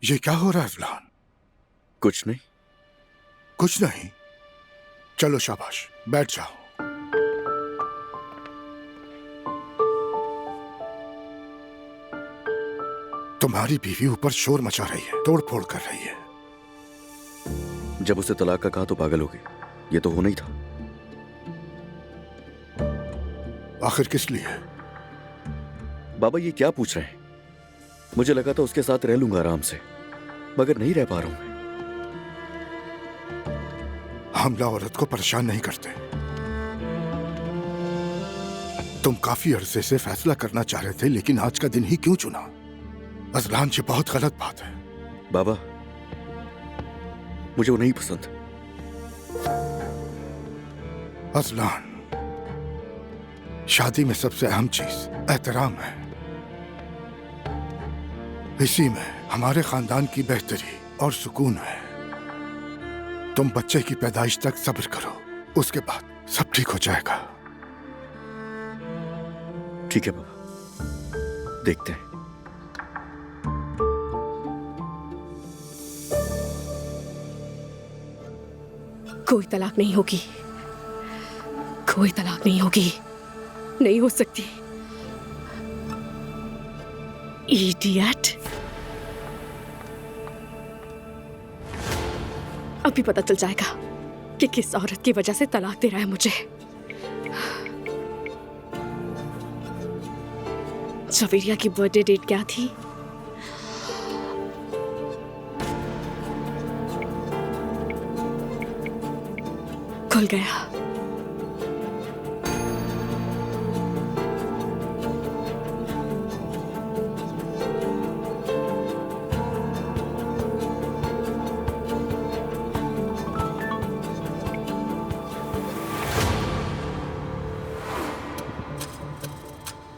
ये क्या हो रहा है अजलान? कुछ नहीं। कुछ नहीं? चलो शाबाश, बैठ जाओ। तुम्हारी बीवी ऊपर शोर मचा रही है, तोड़ फोड़ कर रही है। जब उसे तलाक का कहा तो पागल हो गई। ये तो होना ही था। आखिर किस लिए? बाबा ये क्या पूछ रहे हैं? मुझे लगा था उसके साथ रह लूंगा आराम से, मगर नहीं रह पा रहा हूं मैं। हमला औरत को परेशान नहीं करते। तुम काफी अरसे से फैसला करना चाह रहे थे, लेकिन आज का दिन ही क्यों चुना? अजलान, ये बहुत गलत बात है। बाबा मुझे वो नहीं पसंद। अजलान, शादी में सबसे अहम चीज एहतराम है। इसी में हमारे खानदान की बेहतरी और सुकून है। तुम बच्चे की पैदाइश तक सब्र करो, उसके बाद सब ठीक हो जाएगा। ठीक है बाबा, देखते हैं। कोई तलाक नहीं होगी, कोई तलाक नहीं होगी, नहीं हो सकती। इडियट! अभी पता चल जाएगा कि किस औरत की वजह से तलाक दे रहा है मुझे। जवेरिया की बर्थडे डेट क्या थी? खुल गया।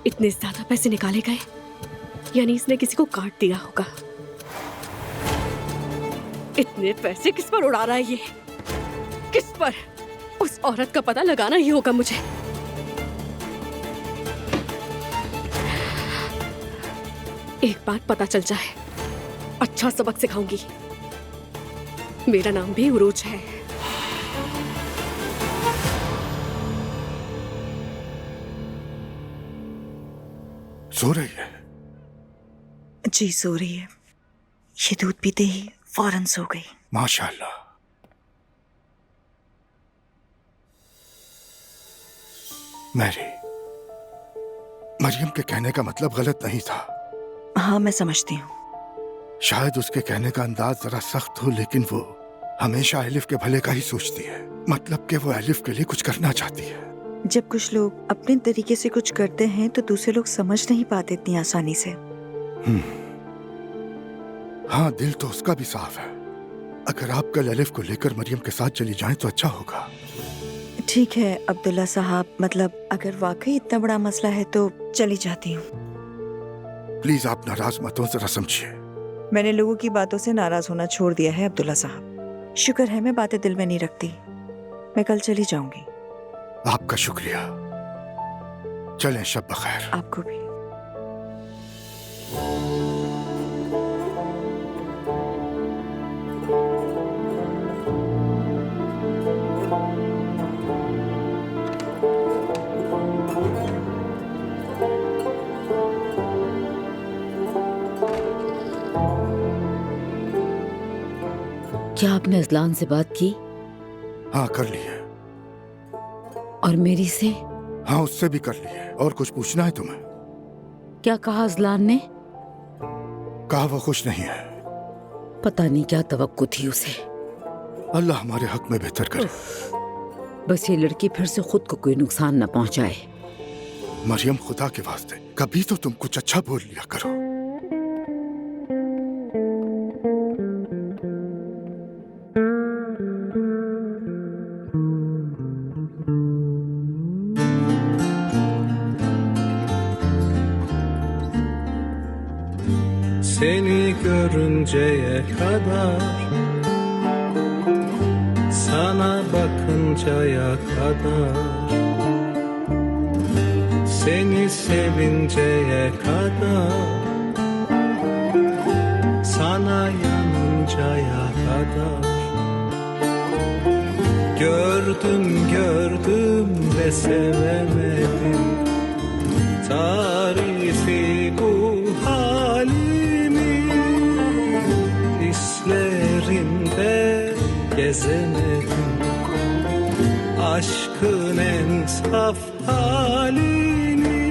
इतने ज्यादा पैसे निकाले गए, यानी इसने किसी को काट दिया होगा। इतने पैसे किस पर उड़ा रहा है ये? किस पर? उस औरत का पता लगाना ही होगा मुझे। एक बात पता चल जाए, अच्छा सबक सिखाऊंगी। मेरा नाम भी उरूज है। सो रही है? जी सो रही है। ये दूध पीते ही फौरन सो गई। माशाल्लाह। मैरी, मरियम के कहने का मतलब गलत नहीं था। हाँ मैं समझती हूँ। शायद उसके कहने का अंदाज जरा सख्त हो, लेकिन वो हमेशा एलिफ के भले का ही सोचती है। मतलब कि वो एलिफ के लिए कुछ करना चाहती है। जब कुछ लोग अपने तरीके से कुछ करते हैं तो दूसरे लोग समझ नहीं पाते इतनी आसानी से। हाँ, दिल तो उसका भी साफ है। अगर आप कल एलिफ को लेकर मरियम के साथ चली जाएं तो अच्छा होगा। ठीक है अब्दुल्ला साहब, मतलब अगर वाकई इतना बड़ा मसला है तो चली जाती हूँ। प्लीज आप नाराज मत हो, जरा समझिए। मैंने लोगों की बातों से नाराज होना छोड़ दिया है अब्दुल्ला साहब। शुक्र है मैं बातें दिल में नहीं रखती। मैं कल चली जाऊंगी। आपका शुक्रिया। चलें, शब बखैर। आपको भी। क्या आपने अजलान से बात की? हाँ कर ली है। और मेरी से? हाँ उससे भी कर ली है। और कुछ पूछना है तुम्हें? क्या कहा अजलान ने? कहा वो खुश नहीं है। पता नहीं क्या तवक्को थी उसे। अल्लाह हमारे हक में बेहतर करे। बस ये लड़की फिर से खुद को कोई नुकसान न पहुंचाए। मरियम, खुदा के वास्ते कभी तो तुम कुछ अच्छा बोल लिया करो। Seni görünceye kadar, sana bakıncaya kadar, seni sevinceye kadar, sana bakıncaya kadar. Gördüm ve sevemedim, tarifi bu halimi. Hislerinde gezemedim, aşkın en saf halini.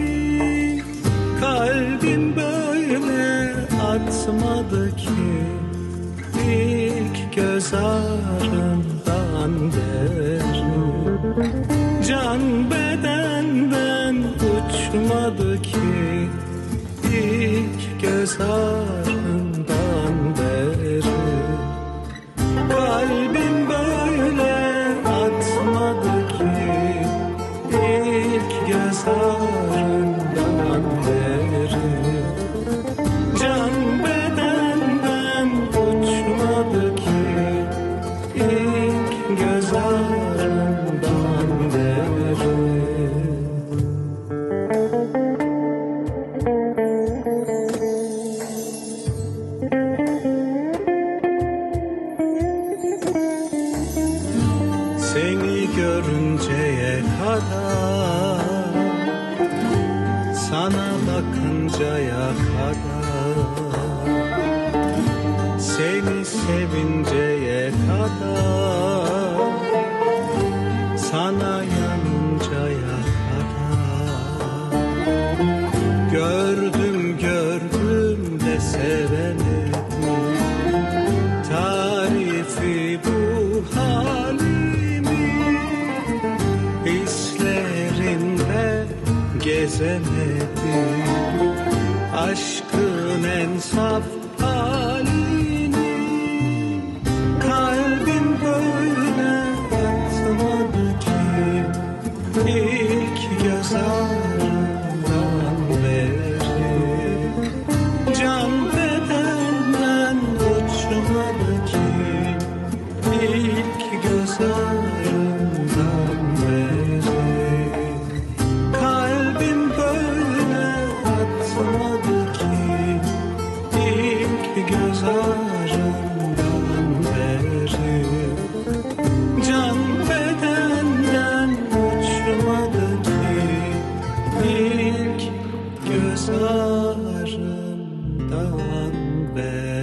Kalbim böyle atmadı ki ilk göz ağrından beri. Can bedenden uçmadı ki ilk göz ağrından beri. Kalbim böyle atmadı ki ilk göz ağrından beri. Can bedenden uçmadı ki ilk göz ağrından beri. Seni görünceye kadar, sana bakıncaya kadar, seni sevinceye kadar, sana yanıncaya kadar. Gördüm de sevemedim, tarifi bu halimi. Hislerinde gezemedim, aşkın en saf halini. Kalbim böyle atmadı ki ilk göz ağrından beri. Can bedenden uçmadı ki ilk göz ağrından beri. Kalbim böyle atmadı ki ilk göz ağrından beri. Can bedenden uçmadı ki ilk göz ağrından beri.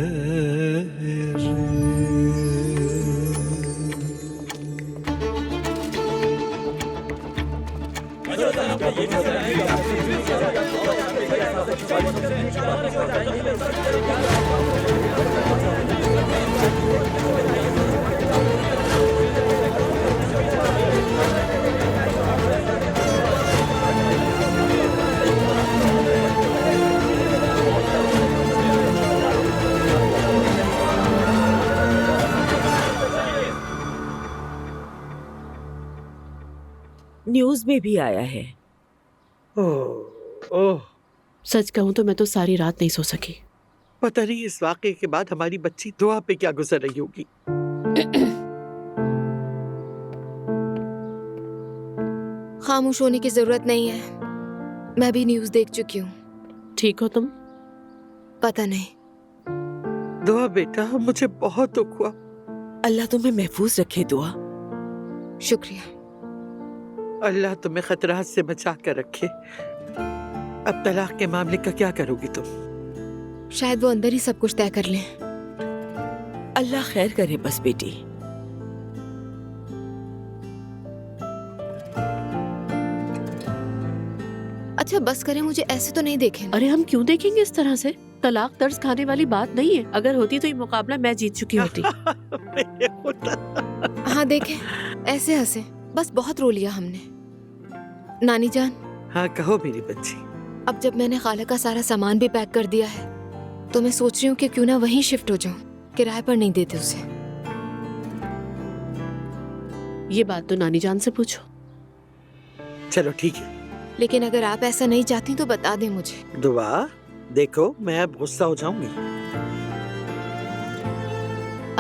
News में भी आया है। ओह, सच कहूं तो मैं तो सारी रात नहीं सो सकी। पता नहीं इस वाकये के बाद हमारी बच्ची दुआ पे क्या गुजर रही होगी। खामोश होने की जरूरत नहीं है, मैं भी न्यूज देख चुकी हूँ। ठीक हो तुम? पता नहीं। दुआ बेटा, मुझे बहुत दुख हुआ। अल्लाह तुम्हें महफूज रखे दुआ। शुक्रिया। अल्लाह तुम्हें खतरात से बचा कर रखे। अब तलाक के मामले का क्या करोगी तुम? शायद वो अंदर ही सब कुछ तय कर लें। अल्लाह खैर करे बस बेटी। अच्छा बस करें, मुझे ऐसे तो नहीं देखें। अरे हम क्यों देखेंगे इस तरह से? तलाक दर्ज खाने वाली बात नहीं है। अगर होती तो ये मुकाबला मैं जीत चुकी होती। हाँ देखें, ऐसे हंसे, बस बहुत रो लिया हमने। नानी जान। हाँ कहो मेरी बच्ची। अब जब मैंने खाला का सारा सामान भी पैक कर दिया है तो मैं सोच रही हूँ कि क्यों ना वहीं शिफ्ट हो जाऊं। किराए पर नहीं देते उसे। ये बात तो नानी जान से पूछो। चलो ठीक है। लेकिन अगर आप ऐसा नहीं चाहती तो बता दें मुझे। दुआ देखो, मैं अब गुस्सा हो जाऊंगी।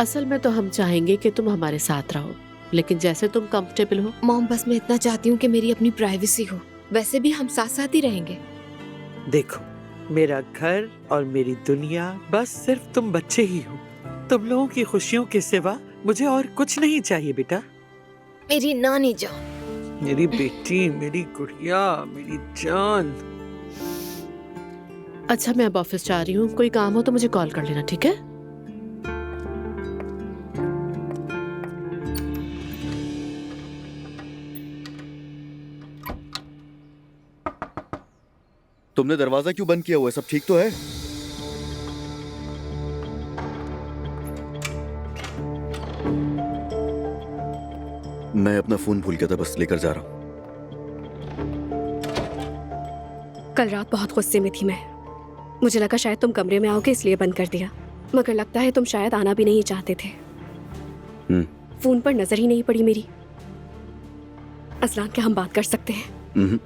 असल में तो हम चाहेंगे कि तुम हमारे साथ रहो, लेकिन जैसे तुम कंफर्टेबल हो। मॉम बस मैं इतना चाहती हूँ कि मेरी अपनी प्राइवेसी हो। वैसे भी हम साथ साथ ही रहेंगे। देखो, मेरा घर और मेरी दुनिया बस सिर्फ तुम बच्चे ही हो। तुम लोगों की खुशियों के सिवा मुझे और कुछ नहीं चाहिए बेटा। मेरी नानी जान, मेरी बेटी, मेरी गुड़िया, मेरी जान। अच्छा मैं अब ऑफिस जा रही हूँ, कोई काम हो तो मुझे कॉल कर लेना, ठीक है? तुमने दरवाजा क्यों बंद किया हुआ है? सब ठीक तो है? मैं अपना फोन भूल गया था, बस लेकर जा रहा हूं। कल रात बहुत गुस्से में थी मैं। मुझे लगा शायद तुम कमरे में आओगे इसलिए बंद कर दिया, मगर लगता है तुम शायद आना भी नहीं चाहते थे। फोन पर नजर ही नहीं पड़ी मेरी। असलान, क्या हम बात कर सकते हैं?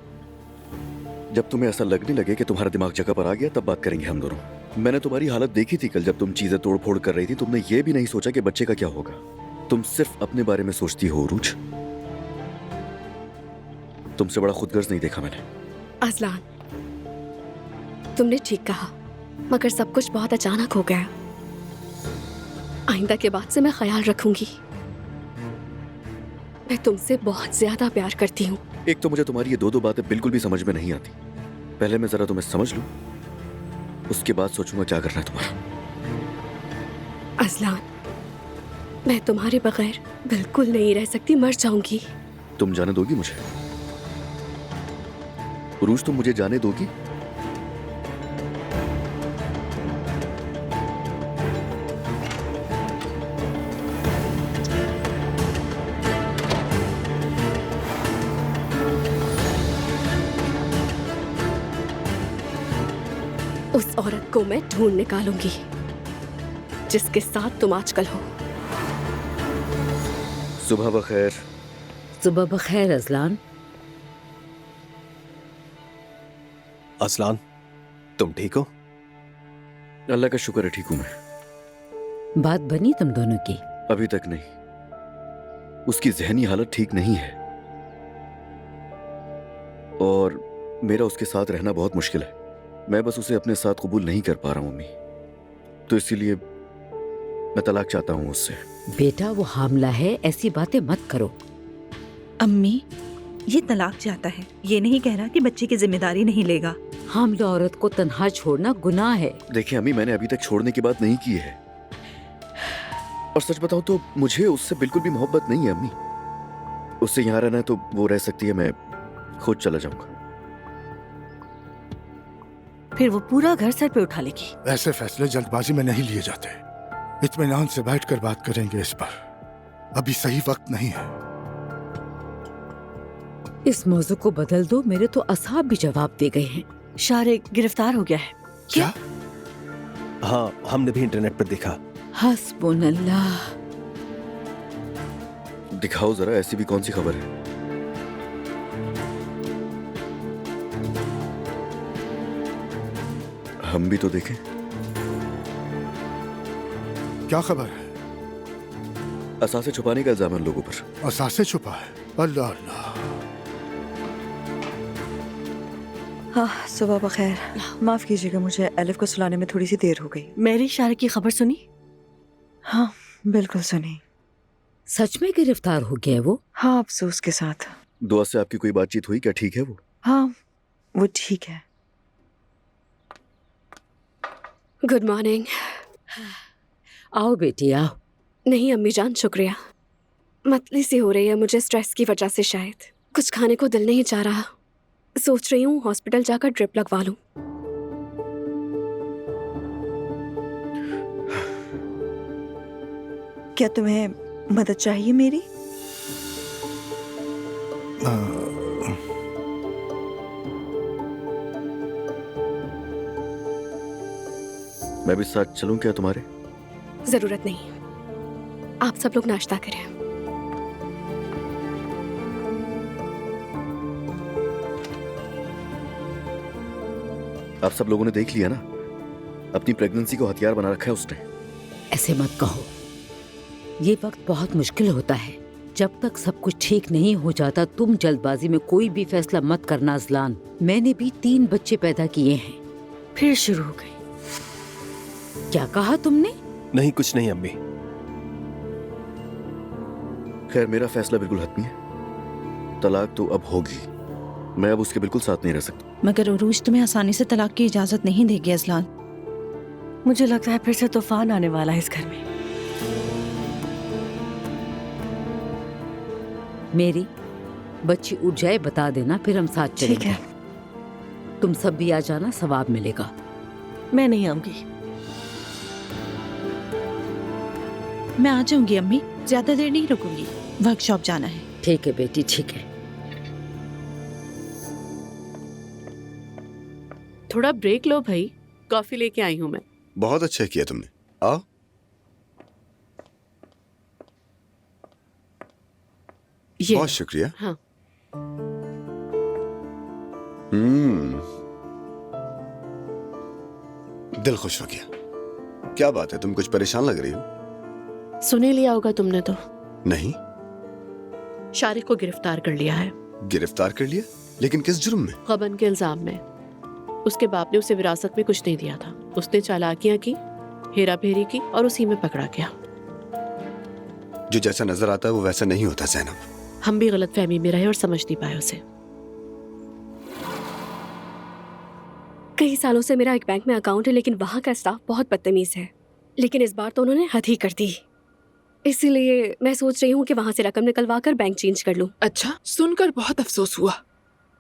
जब तुम्हें ऐसा लगने लगे कि तुम्हारा दिमाग जगह पर आ गया तब बात करेंगे हम दोनों। मैंने तुम्हारी हालत देखी थी कल, जब तुम चीजें तोड़ फोड़ कर रही थी। तुमने ये भी नहीं सोचा कि बच्चे का क्या होगा। तुम सिर्फ अपने बारे में सोचती हो उरूज। तुमसे बड़ा खुदगर्ज नहीं देखा मैंने। असलान, तुमने ठीक कहा, मगर सब कुछ बहुत अचानक हो गया। आइंदा के बाद से मैं ख्याल रखूंगी। मैं तुमसे बहुत ज्यादा प्यार करती हूँ। एक तो मुझे तुम्हारी ये दो बातें बिल्कुल भी समझ में नहीं आती। पहले मैं जरा तुम्हें समझ लूं, उसके बाद सोचूंगा क्या करना है तुम्हारा। असलान, मैं तुम्हारे बगैर बिल्कुल नहीं रह सकती, मर जाऊंगी। तुम जाने दोगी मुझे? उरूज, तुम मुझे जाने दोगी? उस औरत को मैं ढूंढ निकालूंगी जिसके साथ तुम आजकल हो। सुबह बखैर। सुबह बखैर असलान। असलान, तुम ठीक हो? अल्लाह का शुक्र है, ठीक हूं मैं। बात बनी तुम दोनों की? अभी तक नहीं। उसकी जहनी हालत ठीक नहीं है और मेरा उसके साथ रहना बहुत मुश्किल है। मैं बस उसे अपने साथ कबूल नहीं कर पा रहा हूं अम्मी, तो इसीलिए मैं तलाक चाहता हूं उससे। बेटा वो हामला है, ऐसी बातें मत करो। अम्मी, ये तलाक चाहता है, ये नहीं कह रहा कि बच्चे की जिम्मेदारी नहीं लेगा। हामला औरत को तन्हा छोड़ना गुनाह है। देखिए अम्मी, मैंने अभी तक छोड़ने की बात नहीं की है, और सच बताऊं तो मुझे उससे बिल्कुल भी मोहब्बत नहीं है अम्मी। उससे यहाँ रहना है तो वो रह सकती है, मैं खुद चला जाऊंगा। फिर वो पूरा घर सर पे उठा लेगी। ऐसे फैसले जल्दबाजी में नहीं लिए जाते। इत्मीनान से बैठकर बात करेंगे इस पर। अभी सही वक्त नहीं है। इस मौजू को बदल दो, मेरे तो असहाब भी जवाब दे गए हैं। शारिक गिरफ्तार हो गया है। क्या? हाँ, हमने भी इंटरनेट पर देखा। हस्बुनल्लाह। दिखाओ जरा, ऐसी भी कौन सी खबर है? हम भी तो देखें। क्या खबर है? असासे छुपाने का इल्जाम है उन लोगों पर। असासे छुपा है? अल्लाह अल्लाह। हाँ, सुबह बखैर। माफ कीजिएगा, मुझे एलिफ को सुलाने में थोड़ी सी देर हो गई। मेरी शारिक की खबर सुनी? हाँ, बिल्कुल सुनी। सच में गिरफ्तार हो गया है वो? हाँ, अफसोस के साथ। दुआ से आपकी कोई बातचीत हुई क्या? ठीक है वो? हाँ, वो ठीक है। Good morning. आओ बेटी आओ। नहीं अम्मी जान, शुक्रिया। मतली सी हो रही है मुझे, स्ट्रेस की वजह से शायद। कुछ खाने को दिल नहीं चाह रहा। सोच रही हूँ हॉस्पिटल जाकर ड्रिप लगवा लूं। क्या तुम्हें मदद चाहिए मेरी? मैं भी साथ चलूं क्या तुम्हारे? जरूरत नहीं, आप सब लोग नाश्ता करें। आप सब लोगों ने देख लिया ना, अपनी प्रेगनेंसी को हथियार बना रखा है उसने। ऐसे मत कहो, ये वक्त बहुत मुश्किल होता है। जब तक सब कुछ ठीक नहीं हो जाता तुम जल्दबाजी में कोई भी फैसला मत करना अज़लान। मैंने भी 3 बच्चे पैदा किए हैं। फिर शुरू हो गई। क्या कहा तुमने? नहीं, कुछ नहीं अम्मी। खैर, मेरा फैसला बिल्कुल हतमी है। तलाक तो अब होगी। मैं अब उसके बिल्कुल साथ नहीं रह सकता। मगर उरूज तुम्हें आसानी से तलाक की इजाजत नहीं देगी अजलान। मुझे लगता है फिर से तूफान आने वाला है इस घर में। मेरी बच्ची उठ जाए बता देना, फिर हम साथ चलेंगे। ठीक है। तुम सब भी आ जाना, सवाब मिलेगा। मैं नहीं आऊंगी। मैं आ जाऊंगी अम्मी, ज्यादा देर नहीं रुकूंगी, वर्कशॉप जाना है। ठीक है बेटी, ठीक है। थोड़ा ब्रेक लो भाई, कॉफी लेके आई हूँ मैं। बहुत अच्छा किया तुमने। आओ। ये बहुत शुक्रिया। हाँ। दिल खुश हो गया। क्या बात है, तुम कुछ परेशान लग रही हो? सुने लिया होगा तुमने तो, नहीं। शारिक को गिरफ्तार कर लिया है। गिरफ्तार कर लिया? लेकिन किस जुर्म में? गबन के इल्जाम में। उसके बाप ने उसे विरासत में कुछ नहीं दिया था। उसने चालाकियां की, हेरा फेरी की और उसी में पकड़ा गया। जो जैसा नजर आता है वो वैसा नहीं होता ज़ैनब। हम भी गलतफहमी में रहे और समझ नहीं पाए उसे। कई सालों से मेरा एक बैंक में अकाउंट है, लेकिन वहाँ का स्टाफ बहुत बदतमीज है। लेकिन इस बार तो उन्होंने हद ही कर दी। इसलिए मैं सोच रही हूँ कि वहाँ से रकम निकलवा कर बैंक चेंज कर लूँ। अच्छा, सुनकर बहुत अफसोस हुआ,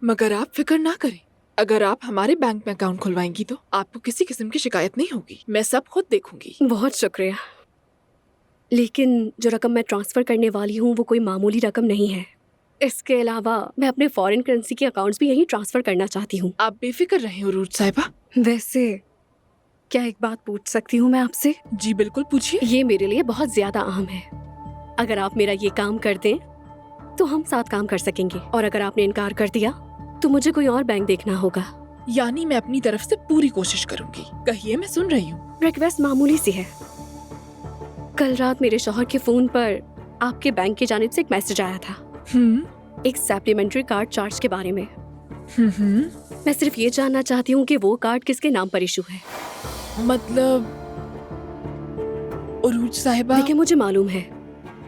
मगर आप फिक्र ना करें। अगर आप हमारे बैंक में अकाउंट खुलवाएंगी तो आपको किसी किस्म की शिकायत नहीं होगी। मैं सब खुद देखूंगी। बहुत शुक्रिया, लेकिन जो रकम मैं ट्रांसफर करने वाली हूँ वो कोई मामूली रकम नहीं है। इसके अलावा मैं अपने फॉरेन करेंसी के अकाउंट्स भी यहीं ट्रांसफर करना चाहती हूँ। आप बेफिक्र रहें उरूज साहिबा। वैसे क्या एक बात पूछ सकती हूँ मैं आपसे? जी बिल्कुल, पूछिए। ये मेरे लिए बहुत ज्यादा अहम है। अगर आप मेरा ये काम कर दें तो हम साथ काम कर सकेंगे, और अगर आपने इनकार कर दिया तो मुझे कोई और बैंक देखना होगा। यानी मैं अपनी तरफ से पूरी कोशिश करूंगी। कहिए, मैं सुन रही हूँ। रिक्वेस्ट मामूली सी है। कल रात मेरे शौहर के फोन पर आपके बैंक की जानिब से एक मैसेज आया था, एक सप्लीमेंट्री कार्ड चार्ज के बारे में। मैं सिर्फ ये जानना चाहती हूँ कि वो कार्ड किसके नाम पर इशू है। मतलब उरूज साहिबा। देखिए, मुझे मालूम है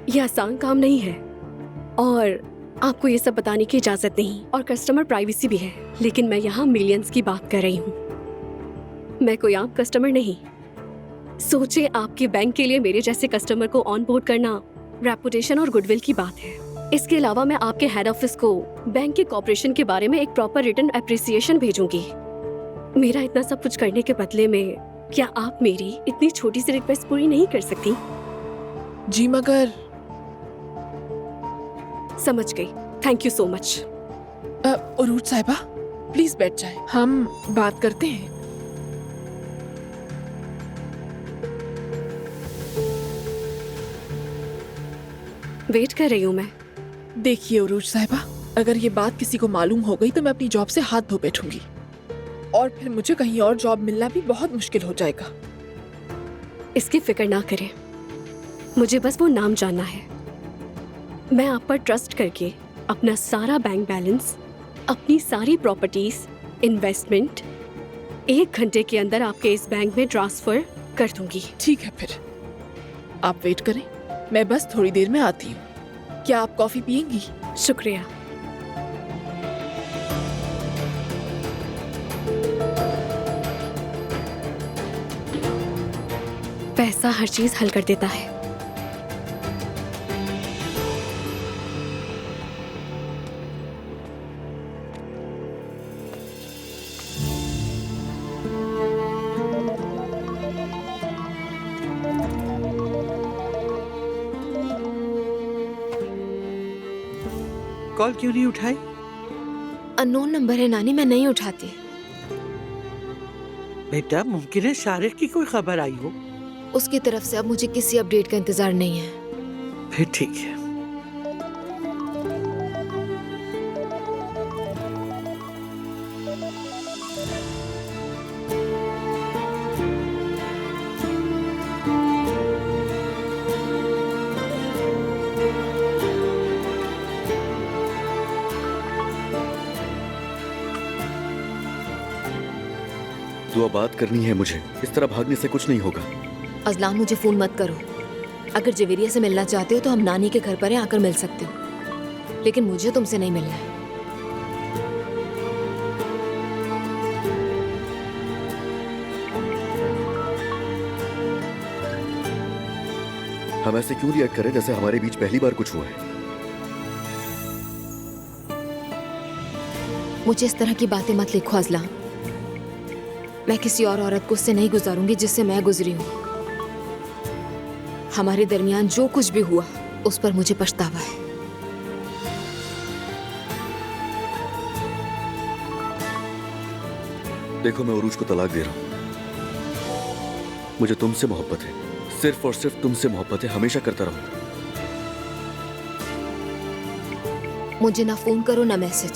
ये आसान काम नहीं है और आपको ये सब बताने की इजाजत नहीं, और कस्टमर प्राइवेसी भी है, लेकिन मैं यहाँ मिलियंस की बात कर रही हूँ। मैं कोई आम कस्टमर नहीं। सोचे, आपके बैंक के लिए मेरे जैसे कस्टमर को ऑन बोर्ड करना रेपुटेशन और गुडविल की बात है। इसके अलावा मैं आपके हेड ऑफिस को बैंक के कॉर्पोरेशन के बारे में एक प्रॉपर रिटन एप्रिसिएशन भेजूंगी। मेरा इतना सब कुछ करने के बदले में क्या आप मेरी इतनी छोटी सी रिक्वेस्ट पूरी नहीं कर सकती? जी मगर। समझ गई, थैंक यू सो मच। उरूज साहिबा, प्लीज बैठ जाएं, हम बात करते हैं। वेट कर रही हूँ मैं। देखिए उरूज साहिबा, अगर ये बात किसी को मालूम हो गई तो मैं अपनी जॉब से हाथ धो बैठूंगी, और फिर मुझे कहीं और जॉब मिलना भी बहुत मुश्किल हो जाएगा। इसकी फिक्र ना करें, मुझे बस वो नाम जानना है। मैं आप पर ट्रस्ट करके अपना सारा बैंक बैलेंस, अपनी सारी प्रॉपर्टीज, इन्वेस्टमेंट 1 घंटे के अंदर आपके इस बैंक में ट्रांसफर कर दूंगी। ठीक है, फिर आप वेट करें, मैं बस थोड़ी देर में आती हूँ। क्या आप कॉफी पियेंगी? शुक्रिया। पैसा हर चीज हल कर देता है। कॉल क्यों नहीं उठाई? अननोन नंबर है नानी, मैं नहीं उठाती। बेटा, मुमकिन है शारिक की कोई खबर आई हो। उसकी तरफ से अब मुझे किसी अपडेट का इंतजार नहीं है। फिर ठीक है। दुआ बात करनी है मुझे, इस तरह भागने से कुछ नहीं होगा। अजलान, मुझे फोन मत करो। अगर जवेरिया से मिलना चाहते हो तो हम नानी के घर पर हैं, आकर मिल सकते हो, लेकिन मुझे तुमसे नहीं मिलना है। हम ऐसे क्यों रिएक्ट करें जैसे हमारे बीच पहली बार कुछ हुआ है? मुझे इस तरह की बातें मत लिखो अजलान। मैं किसी और औरत को उससे नहीं गुजारूंगी जिससे मैं गुजरी हूं। हमारे दरमियान जो कुछ भी हुआ उस पर मुझे पछतावा है। देखो, मैं उरूज को तलाक दे रहा हूं। मुझे तुमसे मोहब्बत है, सिर्फ और सिर्फ तुमसे मोहब्बत है, हमेशा करता रहूंगा। मुझे ना फोन करो ना मैसेज।